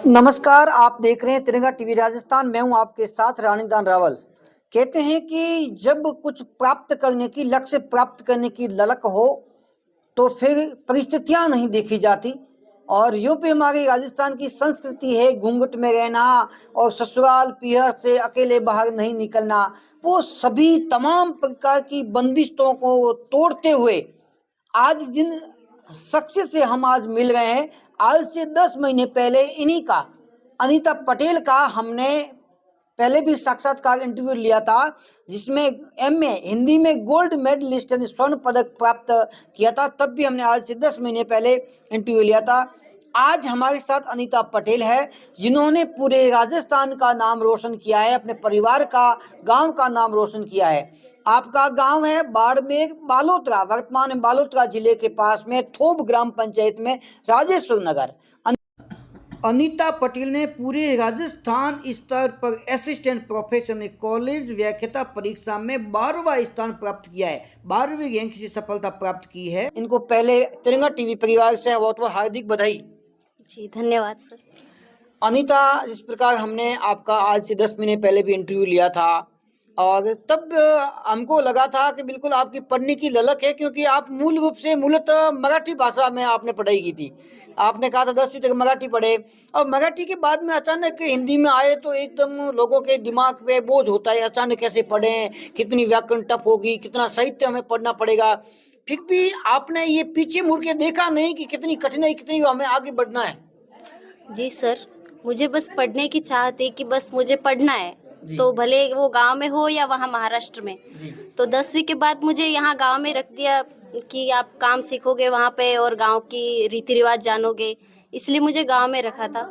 नमस्कार, आप देख रहे हैं तिरंगा टीवी राजस्थान। मैं हूं आपके साथ रानीदान रावल। कहते हैं कि जब कुछ प्राप्त करने की लक्ष्य प्राप्त करने की ललक हो तो फिर परिस्थितियां नहीं देखी जाती। और यूं भी हमारी राजस्थान की संस्कृति है घूंघट में रहना और ससुराल पीहर से अकेले बाहर नहीं निकलना। वो सभी तमाम प्रकार की बंदिशों को तोड़ते हुए आज जिन शख्स से हम आज मिल रहे हैं, आज से 10 महीने पहले इन्हीं का, अनीता पटेल का हमने पहले भी साक्षात्कार इंटरव्यू लिया था, जिसमें एमए हिंदी में गोल्ड मेडलिस्ट यानी स्वर्ण पदक प्राप्त किया था। तब भी हमने आज से 10 महीने पहले इंटरव्यू लिया था। आज हमारे साथ अनीता पटेल है, जिन्होंने पूरे राजस्थान का नाम रोशन किया है, अपने परिवार का, गांव का नाम रोशन किया है। आपका गांव है बाड़मेर बालोतरा, वर्तमान में बालोतरा जिले के पास में थोप ग्राम पंचायत में राजेश्वर नगर। अनीता पटेल ने पूरे राजस्थान स्तर पर असिस्टेंट प्रोफेसर कॉलेज व्याख्याता परीक्षा में 12वां स्थान प्राप्त किया है, 12वीं रैंक से सफलता प्राप्त की है। इनको पहले तिरंगा टीवी परिवार से बहुत बहुत हार्दिक बधाई। जी धन्यवाद सर। अनीता, जिस प्रकार हमने आपका आज से 10 महीने पहले भी इंटरव्यू लिया था और तब हमको लगा था कि बिल्कुल आपकी पढ़ने की ललक है, क्योंकि आप मूल रूप से मूलतः मराठी भाषा में आपने पढ़ाई की थी। आपने कहा था 10वीं तक मराठी पढ़े और मराठी के बाद में अचानक हिंदी में आए तो एकदम लोगों के दिमाग पे बोझ होता है, अचानक कैसे पढ़ें, कितनी व्याकरण टफ होगी, कितना साहित्य हमें पढ़ना पड़ेगा। फिर भी आपने ये पीछे मुड़ के देखा नहीं कि कितनी कठिनाई, कितनी हमें आगे बढ़ना है। जी सर, मुझे बस पढ़ने की चाह थी कि बस मुझे पढ़ना है, तो भले वो गांव में हो या वहाँ महाराष्ट्र में। तो 10वीं के बाद मुझे यहाँ गांव में रख दिया कि आप काम सीखोगे वहाँ पे और गांव की रीति रिवाज जानोगे, इसलिए मुझे गांव में रखा था।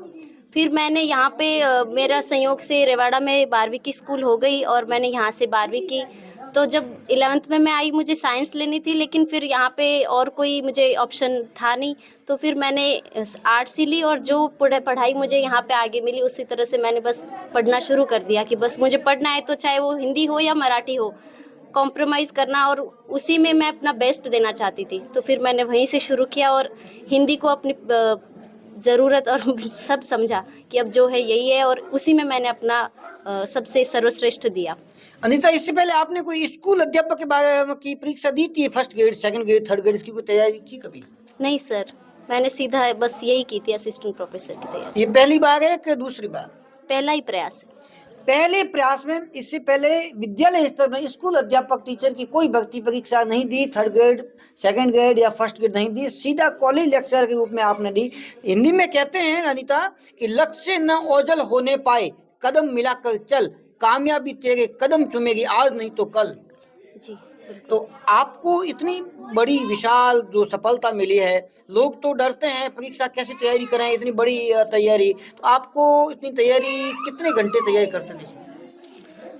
फिर मैंने यहाँ पे मेरा संयोग से रेवाड़ा में 12वीं की स्कूल हो गई और मैंने यहाँ से 12वीं की। तो जब 11th में मैं आई मुझे साइंस लेनी थी, लेकिन फिर यहाँ पे और कोई मुझे ऑप्शन था नहीं, तो फिर मैंने आर्ट्स ही ली और जो पढ़ाई मुझे यहाँ पे आगे मिली उसी तरह से मैंने बस पढ़ना शुरू कर दिया कि बस मुझे पढ़ना है, तो चाहे वो हिंदी हो या मराठी हो, कॉम्प्रोमाइज़ करना और उसी में मैं अपना बेस्ट देना चाहती थी। तो फिर मैंने वहीं से शुरू किया और हिंदी को अपनी ज़रूरत और सब समझा कि अब जो है यही है, और उसी में मैंने अपना सबसे सर्वश्रेष्ठ दिया। अनीता, इससे पहले आपने कोई स्कूल अध्यापक के बारे में की परीक्षा दी थी? First grade, second grade, third grade, इसकी कोई तैयारी की कभी? नहीं सर, मैंने सीधा बस यही की थी, असिस्टेंट प्रोफेसर की तैयारी। ये पहली बार है कि दूसरी बार? पहला ही प्रयास। पहले प्रयास में। इससे पहले विद्यालय स्तर में स्कूल अध्यापक टीचर की कोई भर्ती परीक्षा नहीं दी, थर्ड ग्रेड, सेकंड ग्रेड या फर्स्ट ग्रेड नहीं दी, सीधा कॉलेज लेक्चरर के रूप में आपने दी। हिंदी में कहते हैं अनीता कि लक्ष्य न ओझल होने पाए, कदम मिलाकर चल, कामयाबी तेरे कदम चूमेगी आज नहीं तो कल। जी। तो आपको इतनी बड़ी विशाल जो सफलता मिली है, लोग तो डरते हैं परीक्षा कैसे तैयारी करें, इतनी बड़ी तैयारी, तो आपको इतनी तैयारी, कितने घंटे तैयारी करते थे?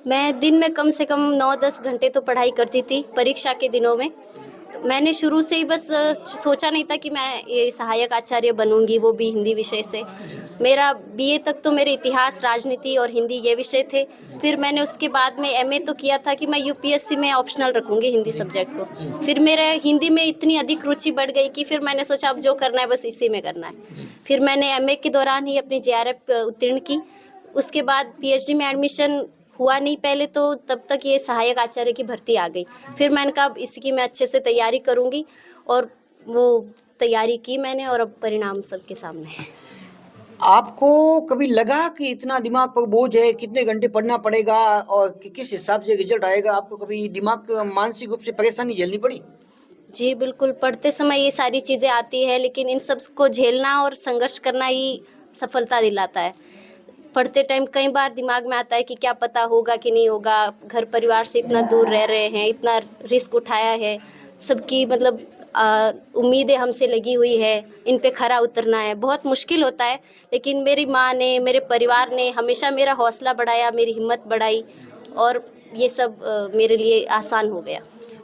मैं दिन में कम से कम 9-10 घंटे तो पढ़ाई करती थी परीक्षा के दिनों में। तो मैंने शुरू से ही बस सोचा नहीं था कि मैं ये सहायक आचार्य बनूंगी, वो भी हिंदी विषय से। मेरा बीए तक तो मेरे इतिहास, राजनीति और हिंदी ये विषय थे। फिर मैंने उसके बाद में एमए तो किया था कि मैं यूपीएससी में ऑप्शनल रखूंगी हिंदी सब्जेक्ट को। फिर मेरे हिंदी में इतनी अधिक रुचि बढ़ गई कि फिर मैंने सोचा अब जो करना है बस इसी में करना है। फिर मैंने एमए के दौरान ही अपनी जेआरएफ उत्तीर्ण की। उसके बाद पीएचडी में एडमिशन हुआ नहीं पहले, तो तब तक ये सहायक आचार्य की भर्ती आ गई। फिर मैंने कहा इसकी मैं अच्छे से तैयारी करूंगी, और वो तैयारी की मैंने, और अब परिणाम सबके सामने है। आपको कभी लगा कि इतना दिमाग पर बोझ है, कितने घंटे पढ़ना पड़ेगा और किस हिसाब से रिजल्ट आएगा? आपको कभी दिमाग मानसिक रूप से परेशानी झेलनी पड़ी? जी बिल्कुल, पढ़ते समय ये सारी चीज़ें आती है, लेकिन इन सब को झेलना और संघर्ष करना ही सफलता दिलाता है। पढ़ते टाइम कई बार दिमाग में आता है कि क्या पता होगा कि नहीं होगा, घर परिवार से इतना दूर रह रहे हैं, इतना रिस्क उठाया है, सबकी मतलब उम्मीदें हमसे लगी हुई है, इन पे खरा उतरना है, बहुत मुश्किल होता है। लेकिन मेरी माँ ने, मेरे परिवार ने हमेशा मेरा हौसला बढ़ाया, मेरी हिम्मत बढ़ाई, और ये सब मेरे लिए आसान हो गया।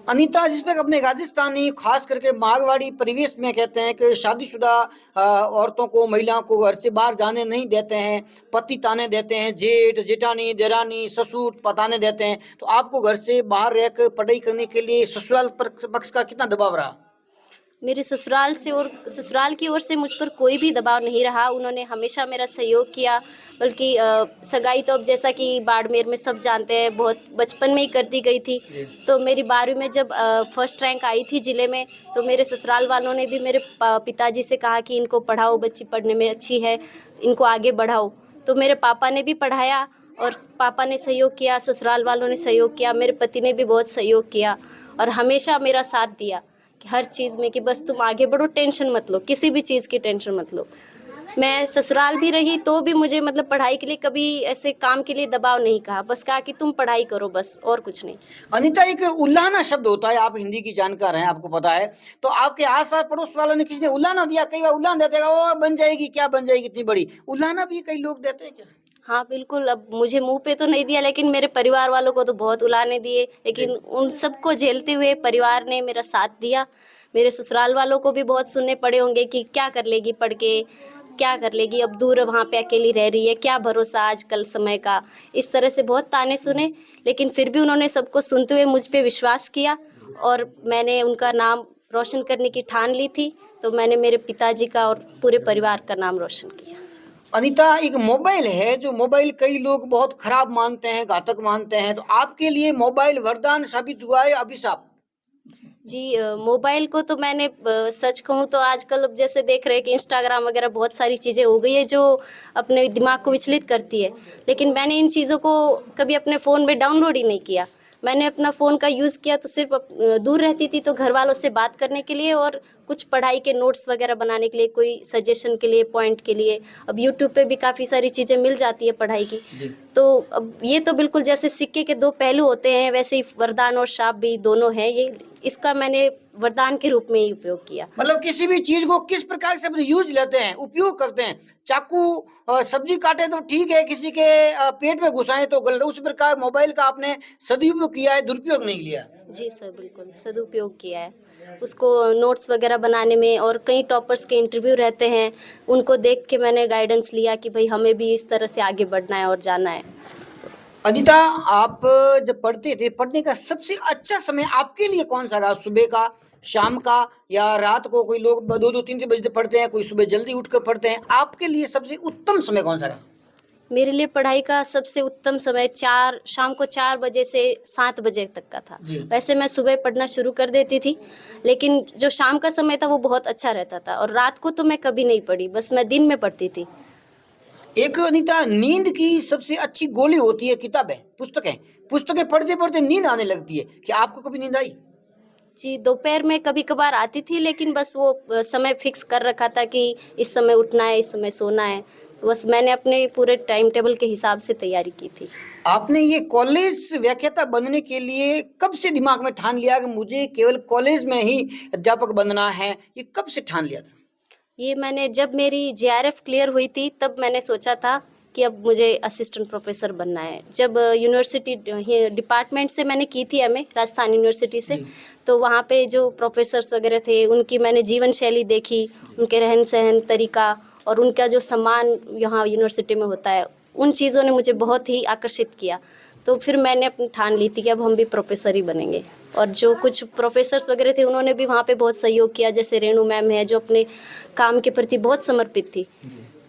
अनीता, जिस पर अपने राजस्थानी खास करके मारवाड़ी परिवेश में कहते हैं कि शादीशुदा औरतों को, महिलाओं को घर से बाहर जाने नहीं देते हैं, पति ताने देते हैं, जेठ जेठानी देरानी ससुर पताने देते हैं, तो आपको घर से बाहर रहकर पढ़ाई करने के लिए ससुराल पक्ष का कितना दबाव रहा? मेरे ससुराल से और ससुराल की ओर से मुझ पर कोई भी दबाव नहीं रहा। उन्होंने हमेशा मेरा सहयोग किया, बल्कि सगाई तो अब जैसा कि बाड़मेर में सब जानते हैं बहुत बचपन में ही कर दी गई थी। तो मेरी 12वीं में जब फर्स्ट रैंक आई थी ज़िले में, तो मेरे ससुराल वालों ने भी मेरे पिताजी से कहा कि इनको पढ़ाओ, बच्ची पढ़ने में अच्छी है, इनको आगे बढ़ाओ। तो मेरे पापा ने भी पढ़ाया और पापा ने सहयोग किया, ससुराल वालों ने सहयोग किया, मेरे पति ने भी बहुत सहयोग किया और हमेशा मेरा साथ दिया कि हर चीज़ में कि बस तुम आगे बढ़ो, टेंशन मत लो, किसी भी चीज़ की टेंशन मत लो। मैं ससुराल भी रही तो भी मुझे मतलब पढ़ाई के लिए कभी ऐसे काम के लिए दबाव नहीं कहा, बस कहा कि तुम पढ़ाई करो बस, और कुछ नहीं। अनीता, एक उल्लाना शब्द होता है, आप हिंदी की जानकार हैं, आपको पता है, तो आपके आस पड़ोस वालों ने किसी ने उल्लाना दिया? कई बार उल्लान देते हैं, ओ बन जाएगी, क्या बन जाएगी इतनी बड़ी, उल्लाना भी कई लोग देते हैं क्या? हाँ बिल्कुल, अब मुझे मुंह पे तो नहीं दिया, लेकिन मेरे परिवार वालों को तो बहुत उलाने दिए, लेकिन उन सबको झेलते हुए परिवार ने मेरा साथ दिया। मेरे ससुराल वालों को भी बहुत सुनने पड़े होंगे कि क्या कर लेगी पढ़ के, क्या कर लेगी, अब दूर वहाँ पे अकेली रह रही है, क्या भरोसा आजकल समय का। इस तरह से बहुत ताने सुने, लेकिन फिर भी उन्होंने सबको सुनते हुए मुझ पे विश्वास किया और मैंने उनका नाम रोशन करने की ठान ली थी। तो मैंने मेरे पिताजी का और पूरे परिवार का नाम रोशन किया। अनीता, एक मोबाइल है, जो मोबाइल कई लोग बहुत खराब मानते हैं, घातक मानते हैं, तो आपके लिए मोबाइल वरदान साबित हुआ है, अभिशाप? जी, मोबाइल को तो मैंने सच कहूँ तो आजकल अब जैसे देख रहे हैं कि इंस्टाग्राम वगैरह बहुत सारी चीज़ें हो गई है जो अपने दिमाग को विचलित करती है, लेकिन मैंने इन चीज़ों को कभी अपने फ़ोन में डाउनलोड ही नहीं किया। मैंने अपना फ़ोन का यूज़ किया तो सिर्फ दूर रहती थी तो घर वालों से बात करने के लिए और कुछ पढ़ाई के नोट्स वगैरह बनाने के लिए, कोई सजेशन के लिए, पॉइंट के लिए। अब यूट्यूब पे भी काफ़ी सारी चीज़ें मिल जाती है पढ़ाई की। तो अब ये तो बिल्कुल जैसे सिक्के के दो पहलू होते हैं, वैसे ही वरदान और शाप भी दोनों हैं। ये इसका मैंने वरदान के रूप में ही उपयोग किया। मतलब किसी भी चीज को किस प्रकार से यूज लेते हैं, उपयोग करते हैं। चाकू सब्जी काटे तो ठीक है, किसी के पेट में घुसाएं तो गलत। उस प्रकार मोबाइल का आपने सदुपयोग किया है, दुरुपयोग नहीं लिया। जी सर, बिल्कुल सदुपयोग किया है। उसको नोट्स वगैरह बनाने में, और कई टॉपर्स के इंटरव्यू रहते हैं, उनको देख के मैंने गाइडेंस लिया कि भाई हमें भी इस तरह से आगे बढ़ना है और जाना है। अनीता, आप जब पढ़ते थे, पढ़ने का सबसे अच्छा समय आपके लिए कौन सा रहा? सुबह का, शाम का, या रात को? कोई लोग 2-2, 3-3 बजे पढ़ते हैं, कोई सुबह जल्दी उठकर पढ़ते हैं। आपके लिए सबसे उत्तम समय कौन सा रहा? मेरे लिए पढ़ाई का सबसे उत्तम समय शाम को 4 बजे से 7 बजे तक का था। वैसे मैं सुबह पढ़ना शुरू कर देती थी, लेकिन जो शाम का समय था वो बहुत अच्छा रहता था, और रात को तो मैं कभी नहीं पढ़ी, बस मैं दिन में पढ़ती थी। एक अनीता, नींद की सबसे अच्छी गोली होती है किताबें, पुस्तकें। पुस्तकें पढ़ते पढ़ते नींद आने लगती है, क्या आपको कभी नींद आई? जी, दोपहर में कभी कभार आती थी, लेकिन बस वो समय फिक्स कर रखा था कि इस समय उठना है, इस समय सोना है, तो बस मैंने अपने पूरे टाइम टेबल के हिसाब से तैयारी की थी। आपने ये कॉलेज व्याख्याता बनने के लिए कब से दिमाग में ठान लिया कि मुझे केवल कॉलेज में ही अध्यापक बनना है? ये कब से ठान लिया था? ये मैंने जब मेरी JRF क्लियर हुई थी तब मैंने सोचा था कि अब मुझे असिस्टेंट प्रोफेसर बनना है। जब यूनिवर्सिटी डिपार्टमेंट से मैंने की थी MA राजस्थान यूनिवर्सिटी से, तो वहाँ पे जो प्रोफेसर्स वगैरह थे उनकी मैंने जीवन शैली देखी, उनके रहन सहन तरीका और उनका जो सम्मान यहाँ यूनिवर्सिटी में होता है, उन चीज़ों ने मुझे बहुत ही आकर्षित किया। तो फिर मैंने अपनी ठान ली थी कि अब हम भी प्रोफेसर ही बनेंगे। और जो कुछ प्रोफेसर्स वगैरह थे उन्होंने भी वहाँ पे बहुत सहयोग किया, जैसे रेणु मैम है जो अपने काम के प्रति बहुत समर्पित थी।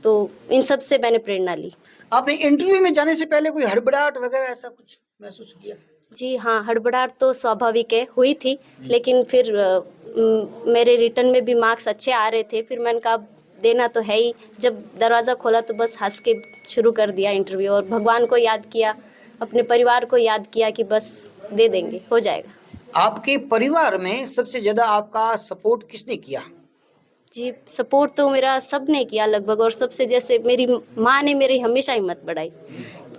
तो इन सब से मैंने प्रेरणा ली। आपने इंटरव्यू में जाने से पहले कोई हड़बड़ाहट वगैरह ऐसा कुछ महसूस किया? जी हाँ, हड़बड़ाहट तो स्वाभाविक है, हुई थी, लेकिन फिर मेरे रिटर्न में भी मार्क्स अच्छे आ रहे थे, फिर मैंने कहा देना तो है ही। जब दरवाज़ा खोला तो बस हंस के शुरू कर दिया इंटरव्यू, और भगवान को याद किया, अपने परिवार को याद किया कि बस दे देंगे, हो जाएगा। आपके परिवार में सबसे ज़्यादा आपका सपोर्ट किसने किया? जी, सपोर्ट तो मेरा सब ने किया लगभग, और सबसे जैसे मेरी माँ ने मेरी हमेशा हिम्मत बढ़ाई।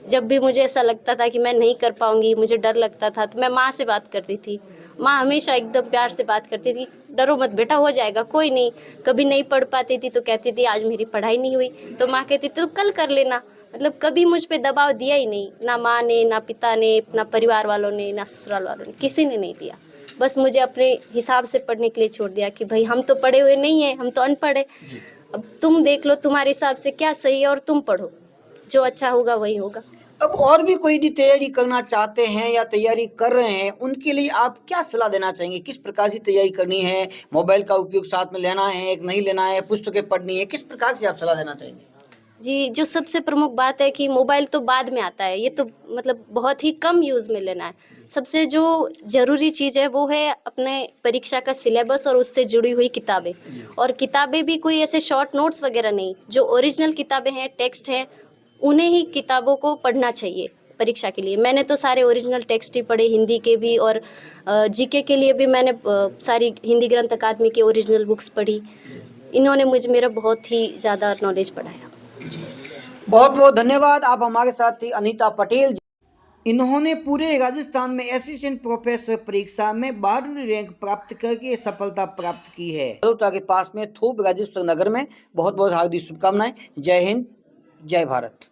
जब भी मुझे ऐसा लगता था कि मैं नहीं कर पाऊँगी, मुझे डर लगता था, तो मैं माँ से बात करती थी। माँ हमेशा एकदम प्यार से बात करती थी, डरो मत बेटा, हो जाएगा, कोई नहीं। कभी नहीं पढ़ पाती थी तो कहती थी आज मेरी पढ़ाई नहीं हुई, तो माँ कहती तो कल कर लेना। मतलब कभी मुझ पे दबाव दिया ही नहीं, ना माँ ने, ना पिता ने, ना परिवार वालों ने, ना ससुराल वालों ने, किसी ने नहीं दिया। बस मुझे अपने हिसाब से पढ़ने के लिए छोड़ दिया कि भाई हम तो पढ़े हुए नहीं हैं, हम तो अनपढ़ हैं, अब तुम देख लो तुम्हारे हिसाब से क्या सही है और तुम पढ़ो, जो अच्छा होगा वही होगा। अब और भी कोई भी तैयारी करना चाहते हैं या तैयारी कर रहे हैं, उनके लिए आप क्या सलाह देना चाहेंगे? किस प्रकार से तैयारी करनी है? मोबाइल का उपयोग साथ में लेना है, एक नहीं लेना है, पुस्तकें पढ़नी है, किस प्रकार से आप सलाह देना चाहेंगे? जी, जो सबसे प्रमुख बात है कि मोबाइल तो बाद में आता है, ये तो मतलब बहुत ही कम यूज़ में लेना है। सबसे जो ज़रूरी चीज़ है वो है अपने परीक्षा का सिलेबस और उससे जुड़ी हुई किताबें। और किताबें भी कोई ऐसे शॉर्ट नोट्स वगैरह नहीं, जो ओरिजिनल किताबें हैं, टेक्स्ट हैं, उन्हें ही किताबों को पढ़ना चाहिए परीक्षा के लिए। मैंने तो सारे ओरिजिनल टेक्स्ट ही पढ़े, हिंदी के भी, और जीके के लिए भी मैंने सारी हिंदी ग्रंथ अकादमी की ओरिजिनल बुक्स पढ़ी। इन्होंने मेरा बहुत ही ज़्यादा नॉलेज बढ़ाया। बहुत बहुत धन्यवाद। आप हमारे साथ थी अनीता पटेल। इन्होंने पूरे राजस्थान में असिस्टेंट प्रोफेसर परीक्षा में 12वीं रैंक प्राप्त करके सफलता प्राप्त की है। बड़ौदा के पास में थोप राजेश्वर नगर में। बहुत बहुत हार्दिक शुभकामनाएं। जय हिंद, जय भारत।